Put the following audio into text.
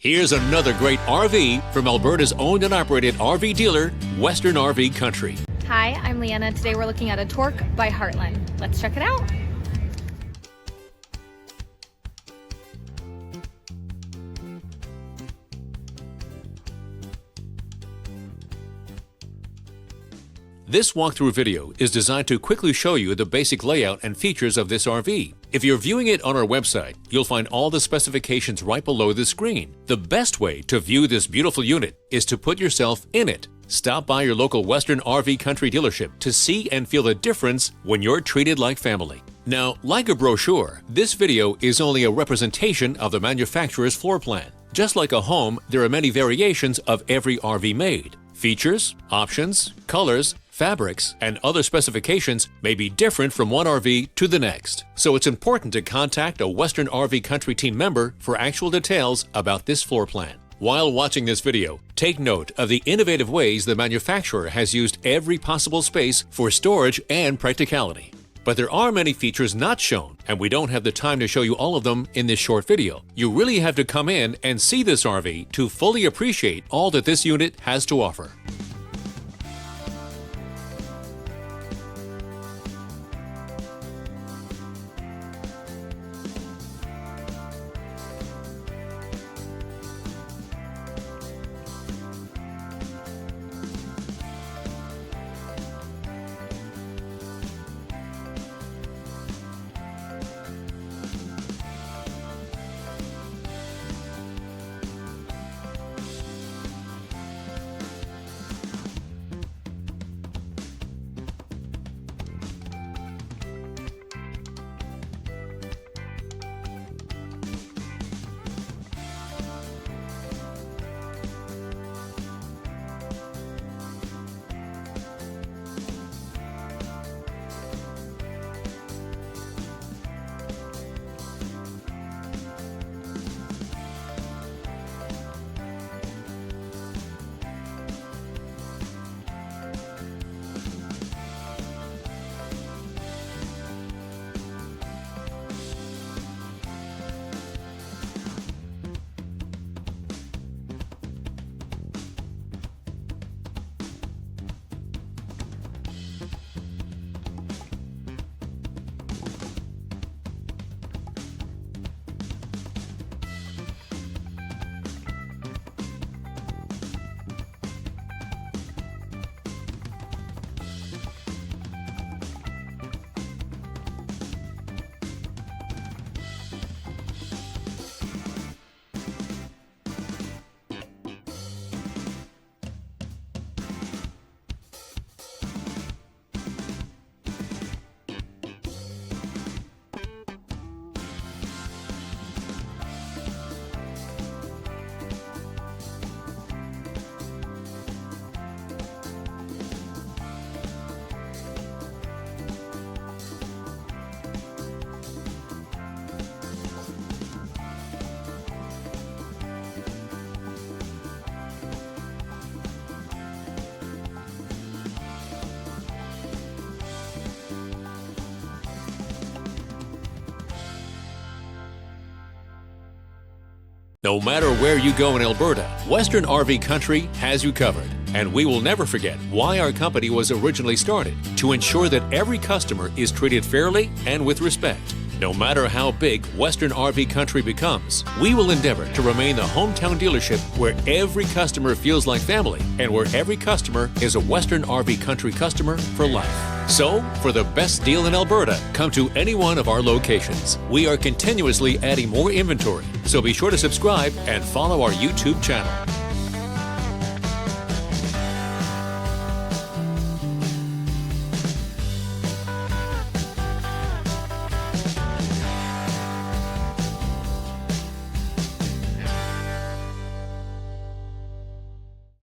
Here's another great RV from Alberta's owned and operated RV dealer, Western RV Country. Hi, I'm Leanna. Today we're looking at a Torque by Heartland. Let's check it out. This walkthrough video is designed to quickly show you the basic layout and features of this RV. If you're viewing it on our website, you'll find all the specifications right below the screen. The best way to view this beautiful unit is to put yourself in it. Stop by your local Western RV Country dealership to see and feel the difference when you're treated like family. Now, like a brochure, this video is only a representation of the manufacturer's floor plan. Just like a home, there are many variations of every RV made. Features, options, colors, fabrics, and other specifications may be different from one RV to the next. So it's important to contact a Western RV Country team member for actual details about this floor plan. While watching this video, take note of the innovative ways the manufacturer has used every possible space for storage and practicality. But there are many features not shown, and we don't have the time to show you all of them in this short video. You really have to come in and see this RV to fully appreciate all that this unit has to offer. No matter where you go in Alberta, Western RV Country has you covered. And we will never forget why our company was originally started, to ensure that every customer is treated fairly and with respect. No matter how big Western RV Country becomes, we will endeavor to remain the hometown dealership where every customer feels like family and where every customer is a Western RV Country customer for life. So, for the best deal in Alberta, come to any one of our locations. We are continuously adding more inventory, so be sure to subscribe and follow our YouTube channel.